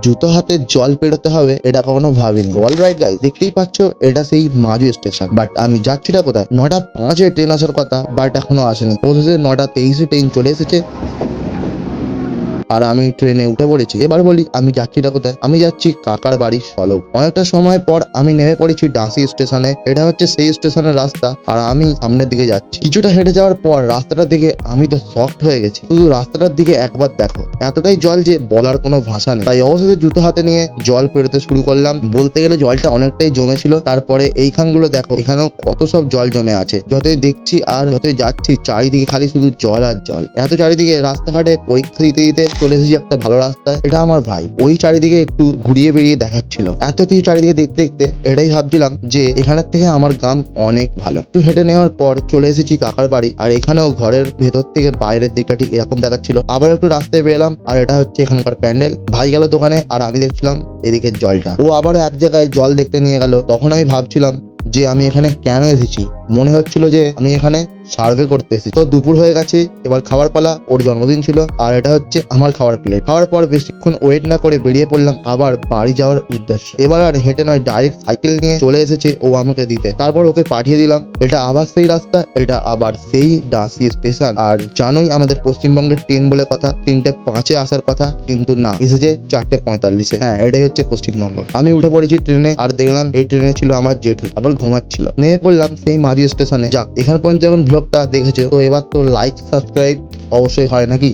জুতো হাতে জল পেরোতে হবে এটা কখনো ভাবিনি। অলরাইট গাইস, দেখতেই পাচ্ছ এটা সেই মাঝু স্টেশন। বাট আমি যাচ্ছি না কোথায়, 9:05 ট্রেন আসার কথা, বাট এখনো আসেনি। অথচ 9:23 ট্রেন চলে এসেছে আর আমি ট্রেনে উঠে পড়েছি। এবার বলি আমি যাচ্ছিটা কোথায়? আমি যাচ্ছি কাকার বাড়ি সলব। অনেকটা সময় পর আমি নেমে পড়েছি ডাসি স্টেশনে। এটা হচ্ছে সেই স্টেশনের রাস্তা আর আমি সামনের দিকে যাচ্ছি। কিছুটা হেঁটে যাওয়ার পর রাস্তাটার দিকে আমি তো শকড হয়ে গেছি। শুধু রাস্তাটার দিকে একবার দেখো, এতটাই জল যে বলার কোনো ভাষা নেই। তাই অবশেষে জুতো হাতে নিয়ে জল পেরোতে শুরু করলাম। বলতে গেলে জলটা অনেকটাই জমেছিল। তারপরে এইখানগুলো দেখো, এখানেও কত সব জল জমে আছে। যতই দেখছি আর যতই যাচ্ছি চারিদিকে খালি শুধু জল আর জল। এত চারিদিকে রাস্তাঘাটে পরীক্ষা দিতে দিতে চলে এসেছি একটা ভালো রাস্তায়। এটা আমার ভাই ওই চারিদিকে একটু ঘুরিয়ে বেরিয়ে দেখাচ্ছিল। এত কিছু চারিদিকে দেখতে দেখতে এটাই ভাবছিলাম যে এখানের থেকে আমার গ্রাম অনেক ভালো। একটু হেঁটে নেওয়ার পর চলে এসেছি কাকার বাড়ি। আর এখানেও ঘরের ভেতর থেকে বাইরের দিকটা ঠিক এরকম দেখাচ্ছিল। আবার একটু রাস্তায় বেরলাম আর এটা হচ্ছে এখানকার প্যান্ডেল। ভাই গেল দোকানে আর আমি দেখছিলাম এদিকে জলটা। ও আবার এক জায়গায় জল দেখতে নিয়ে গেল। তখন আমি ভাবছিলাম যে আমি এখানে কেন এসেছি। মনে হচ্ছিল যে আমি এখানে সার্ভে করতে এসেছি। তো দুপুর হয়ে গেছে, এবার খাবার পালা। ওর জন্মদিন ছিল আর এটা হচ্ছে আমার খাবার প্লেট। খাওয়ার পর বেশিক্ষণ ওয়েট না করে বেরিয়ে পড়লাম আবার বাড়ি যাওয়ার উদ্দেশ্যে। এবার আর হেঁটে নয়, ডাইরেক্ট সাইকেল নিয়ে চলে এসেছে ও আমাকে দিতে। তারপর ওকে পাঠিয়ে দিলাম। এটা আবার সেই রাস্তা, এটা আবার সেই ডাসি স্টেশন। আর জানোই আমাদের পশ্চিমবঙ্গের ট্রেন বলে কথা 3:05 আসার কথা, কিন্তু না, এসেছে 4:45। হ্যাঁ, এটাই হচ্ছে পশ্চিমবঙ্গ। আমি উঠে পড়েছি ট্রেনে আর দেখলাম এই ট্রেনে ছিল আমার জেঠু, আবার ঘুমাচ্ছিল। নেমে পড়লাম সেই মাঝি স্টেশনে। যাক, এখান পর্যন্ত যখন ব্লগটা দেখেছো তো এবার তো লাইক সাবস্ক্রাইব অবশ্যই হয় নাকি।